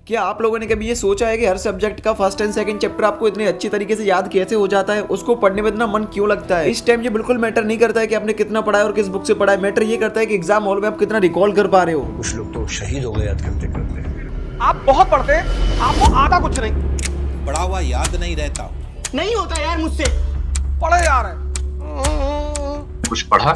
क्या आप लोगों ने कभी ये सोचा है कि हर सब्जेक्ट का फर्स्ट एंड सेकंड चैप्टर आपको इतने अच्छी तरीके से याद कैसे हो जाता है, उसको पढ़ने में इतना मन क्यों लगता है? इस टाइम ये बिल्कुल मैटर नहीं करता है कि आपने कितना पढ़ा है और किस बुक से पढ़ा है। मैटर ये करता है कि एग्जाम हॉल में आप कितना रिकॉल कर पा रहे हो। कुछ लोग तो शहीद हो गए याद करते करते। आप बहुत पढ़ते हैं, आपको आता कुछ नहीं। पढ़ा हुआ याद नहीं रहता। नहीं होता यार मुझसे। पढ़े यार कुछ पढ़ा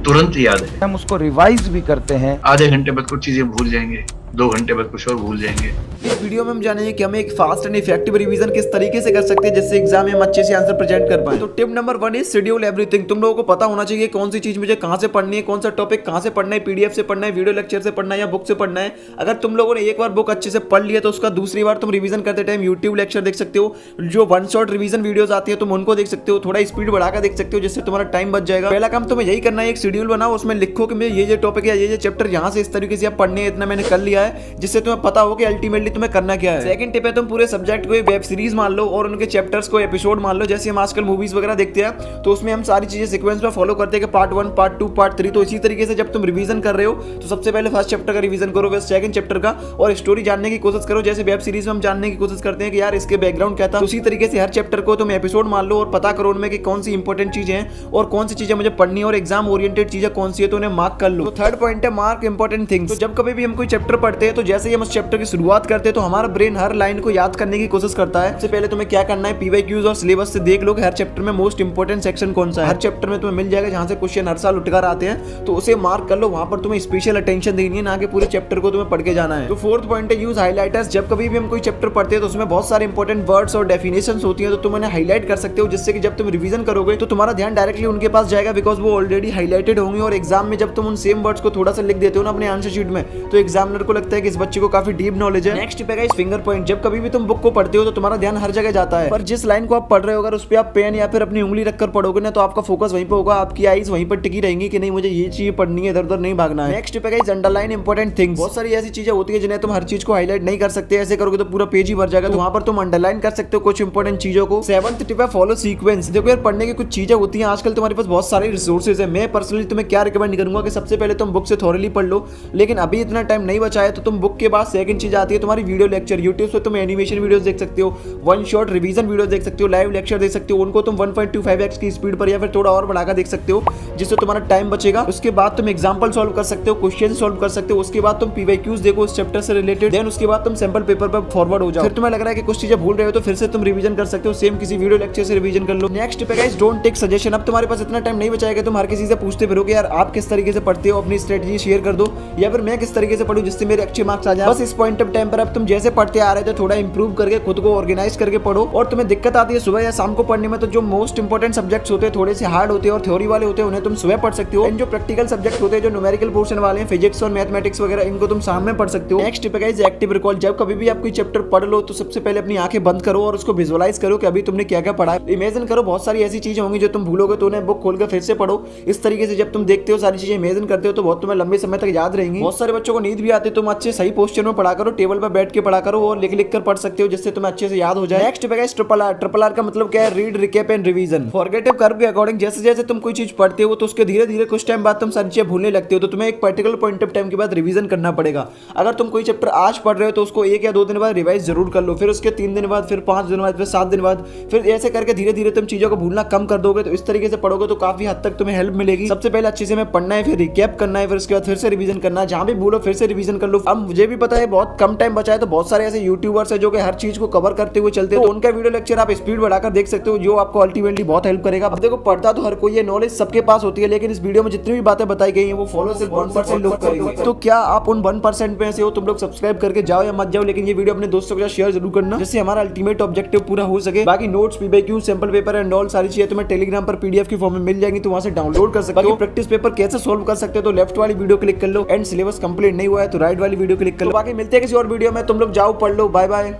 तुरंत याद है, हम उसको रिवाइज भी करते हैं। आधे घंटे बाद कुछ चीजें भूल जाएंगे, 2 घंटे बाद कुछ और भूल जाएंगे। इस वीडियो में हम जानेंगे कि हमें एक फास्ट एंड इफेक्टिव रिवीजन किस तरीके से कर सकते हैं जिससे एग्जाम में हम अच्छे से आंसर प्रेजेंट कर पाए। तो tip number 1 is schedule everything. तुम लोगों को पता होना चाहिए कौन सी चीज मुझे कहां से पढ़नी है, कौन सा टॉपिक कहां से पढ़ना है, पीडीएफ से पढ़ना है, वीडियो लेक्चर से पढ़ना है या बुक से पढ़ना है। अगर तुम लोगों ने एक बार बुक अच्छे से पढ़ लिया तो उसका दूसरी बार तुम रिवीजन करते टाइम यूट्यूब लेक्चर देख सकते हो, जो वन शॉट रिवीजन वीडियोस आती है तुम उनको देख सकते हो, थोड़ा स्पीड बढ़ाकर देख सकते हो जिससे तुम्हारा टाइम बच जाएगा। पहला काम तुम्हें यही करना है, एक शेड्यूल बनाओ, उसमें लिखो कि मैं ये टॉपिक है, ये चैप्टर यहाँ से इस तरीके से पढ़ने इतना मैंने कर लिया है, जिससे तुम्हें पता हो कि अल्टीमेटली तुम्हें करना क्या है। सेकंड टिप है तुम पूरे सब्जेक्ट को वेब सीरीज मान लो और उनके चैप्टर्स को एपिसोड मान लो। जैसे हम आजकल मूवीज वगैरह देखते हैं तो उसमें हम सारी चीजें सीक्वेंस में फॉलो करते हैं कि पार्ट 1, पार्ट 2, पार्ट 3। तो इसी तरीके से जब तुम रिवीजन कर रहे हो तो सबसे पहले फर्स्ट चैप्टर का रिवीजन करो, फिर सेकंड चैप्टर का, और स्टोरी जानने की कोशिश करो। जैसे वेब सीरीज में हम जानने की कोशिश करते हैं कि यार इसके बैकग्राउंड क्या था, उसी तरीके से हर चैप्टर को तुम एपिसोड मान लो और पता करो उनमें कि कौन सी इंपॉर्टेंट चीजें हैं और कौन सी चीजें मुझे पढ़नी है और एग्जाम ओरिएंटेड चीजें कौन सी है तो उन्हें मार्क कर लो। तो थर्ड पॉइंट है मार्क इंपॉर्टेंट थिंग्स। तो जब कभी भी हम कोई चैप्टर पढ़ते हैं तो जैसे ही हम उस चैप्टर की शुरुआत करते हैं तो हमारा ब्रेन हर लाइन को याद करने की कोशिश करता है। सबसे पहले तुम्हें क्या करना है, पीवाईक्यूज और सिलेबस से देख लो कि हर चैप्टर में मोस्ट इंपोर्टेंट सेक्शन कौन सा है। हर चैप्टर में तुम्हें मिल जाएगा जहां से क्वेश्चन हर साल उठकर आते हैं, तो उसे मार्क कर लो। वहां पर तुम्हें स्पेशल अटेंशन देनी है, ना कि पूरे चैप्टर को तुम्हें पढ़ के जाना है। तो फोर्थ पॉइंट है यूज हाइलाइटर्स। जब कभी भी हम कोई चैप्टर पढ़ते हैं तो उसमें बहुत सारे इंपॉर्टेंट वर्ड्स और डेफिनेशंस होती हैं, तो तुम उन्हें हाईलाइट कर सकते हो, जिससे कि जब तुम रिवीजन करोगे तो तुम्हारा ध्यान डायरेक्टली उनके पास जाएगा, बिकॉज वो ऑलरेडी हाईलाइटेड होंगे। और एग्जाम में जब तुम उन सेम वर्ड्स को थोड़ा सा लिख देते हो ना अपने आंसर शीट में, तो एग्जामिनर को लगता है कि इस बच्चे को काफी डीप नॉलेज है। नेक्स्ट पे गाइस फिंगर पॉइंट। जब कभी भी तुम बुक को पढ़ते हो तो तुम्हारा ध्यान हर जगह जाता है, पर जिस लाइन को आप पढ़ रहे हो अगर उस पर आप पेन या फिर अपनी उंगली रखकर पढ़ोगे ना तो आपका फोकस वहीं पे होगा, आपकी आईज वहीं पर टिकी रहेंगी कि नहीं मुझे ये चीज पढ़नी है, इधर उधर नहीं भागना है। नेक्स्ट पे गाइस अंडरलाइन इंपॉर्टेंट थिंग्स। बहुत सारी ऐसी चीजें होती है जिन्हें तुम हर चीज को हाईलाइट नहीं कर सकते, ऐसे करोगे तो पूरा पेज ही भर जाएगा, तो वहां पर तुम अंडरलाइन कर सकते हो कुछ इंपॉर्टेंट चीजों को। सेवंथ टिप है फॉलो सीक्वेंस। देखो यार पढ़ने की कुछ चीजें होती हैं, आजकल तुम्हारे पास बहुत सारे रिसोर्सेज है। मैं पर्सनली तुम्हें क्या रिकमेंड करूंगा कि सबसे पहले तुम बुक से थॉरली पढ़ लो, लेकिन अभी इतना टाइम नहीं बचा है तो तुम बुक के बाद सेकंड चीज आती है तुम्हारी वीडियो लेक्चर। यूट्यूब पे तुम एनिमेशन वीडियोस देख सकते हो, वन शॉट रिवीजन वीडियो देख सकते हो, लाइव लेक्चर देख सकते हो, उनको तुम 1.25x की स्पीड पर या फिर थोड़ा और बढ़ाकर देख सकते हो, जिससे तुम्हारा टाइम बचेगा। उसके बाद तुम एग्जांपल सॉल्व कर सकते हो, क्वेश्चन सॉल्व कर सकते हो। उसके बाद तुम पीवाईक्यूज देखो उस चैप्टर से रिलेटेड, देन उसके बाद तुम सैंपल पेपर पर फॉरवर्ड हो जाओ। फिर तुम्हें लग रहा है कि कुछ चीजें भूल रहे हो तो फिर से तुम रिवीजन कर सकते हो, सेम किसी वीडियो लेक्चर से रिवीजन कर लो। नेक्स्ट पे गाइस डोंट टेक सजेशन। अब तुम्हारे पास इतना टाइम नहीं बचा है कि तुम हर किसी से पूछते फिरोगे यार आप किस तरीके से पढ़ते हो, अपनी स्ट्रेटजी शेयर कर दो, या फिर मैं किस तरीके से पढ़ूं जिससे मेरे अच्छे मार्क्स आ जाए। बस इस पॉइंट ऑफ टाइम पर अब तुम जैसे पढ़ते आ रहे थे थोड़ा इंप्रूव करके खुद को ऑर्गेनाइज करके पढ़ो। और तुम्हें दिक्कत आती है सुबह या शाम को पढ़ने में तो जो मोस्ट इंपोर्टेंट सब्जेक्ट्स होते हैं थोड़े से हार्ड होते हैं और थ्योरी वाले होते हैं उन्हें तुम सुबह पढ़ सकते हो। जो प्रैक्टिकल सब्जेक्ट होते हैं जो न्यूमेरिकल पोर्शन वाले हैं, फिजिक्स और मैथमेटिक्स वगैरह, इनको तुम शाम में पढ़ सकते हो। नेक्स्ट पे गाइस एक्टिव रिकॉल। जब कभी भी आप कोई चैप्टर पढ़ लो तो सबसे पहले अपनी आंखें बंद करो और उसको विजुअलाइज करो कि अभी तुमने क्या क्या पढ़ा है। इमेजिन करो बहुत सारी ऐसी चीजें होंगी जो तुम भूलोगे तो उन्हें बुक खोलकर फिर से पढ़ो। इस तरीके से जब तुम देखते हो सारी चीजें इमेजिन करते हो तो बहुत तुम्हें लंबे समय तक याद रहेंगी। बहुत सारे बच्चों को नींद भी आती है, तुम अच्छे सही पोस्चर में पढ़ा करो, टेबल पर बैठ के पढ़ा करो और लिख लिख कर पढ़ सकते हो जिससे तुम्हें अच्छे से याद हो जाए। नेक्स्ट पे guys triple R. Triple R का मतलब क्या है, read, recap and revision. Forgetting curve के अकॉर्डिंग जैसे जैसे तुम कोई चीज पढ़ते हो तो उसके धीरे धीरे कुछ टाइम बाद तुम सारी चीजें भूलने लगते हो, तो तुम्हें एक पर्टिकुलर पॉइंट ऑफ टाइम के बाद रिवीजन करना पड़ेगा। अगर तुम कोई चैप्टर आज पढ़ रहे हो तो उसको 1 या 2 दिन बाद रिवाइज जरूर कर लो, फिर उसके 3 दिन बाद, फिर 5 दिन बाद, फिर 7 दिन बाद, फिर ऐसे करके धीरे धीरे तुम चीजों को भूलना कम कर दोगे। तो इस तरीके से पढ़ोगे तो काफी हद तक तुम्हें हेल्प मिलेगी। सबसे पहले अच्छे से हमें पढ़ना है, फिर रिकैप करना है, फिर उसके बाद फिर से रिवीजन करना है, जहां भी भूलो फिर से रिवीजन कर लो। अब मुझे भी पता है बहुत कम टाइम बचा है, तो बहुत सारे ऐसे यूट्यूबर्स है जो कि हर चीज को कवर करते हुए चलते हैं, तो उनका वीडियो लेक्चर आप स्पीड बढ़ाकर देख सकते हो, जो आपको अल्टीमेटली बहुत हेल्प करेगा। अब देखो पढ़ता तो हर कोई है, नॉलेज सबके पास होती है, लेकिन इस वीडियो में जितनी भी बातें बताई गई हैं वो फॉलो सिर्फ 1% लोग करेंगे। तो क्या आप उन 1% में से हो? तुम लोग सब्सक्राइब करके जाओ या मत जाओ, लेकिन ये वीडियो अपने दोस्तों के साथ शेयर जरूर करना, जिससे हमारा अल्टीमेट ऑब्जेक्टिव पूरा हो सके। बाकी notes, PYQ, sample paper and all सारी चीजें तुम्हें टेलीग्राम पर पीडीएफ की फॉर्म में मिल जाएंगी, तो वहां से डाउनलोड कर सकते हो। प्रैक्टिस पेपर कैसे सोल्व कर सकते हो तो लेफ्ट वाली वीडियो क्लिक कर लो, एंड सिलेबस कंप्लीट नहीं हुआ है तो राइट वाली वीडियो क्लिक कर लो। बाकी मिलते हैं किसी और वीडियो में, तुम लोग जाओ पढ़ लो। Bye bye.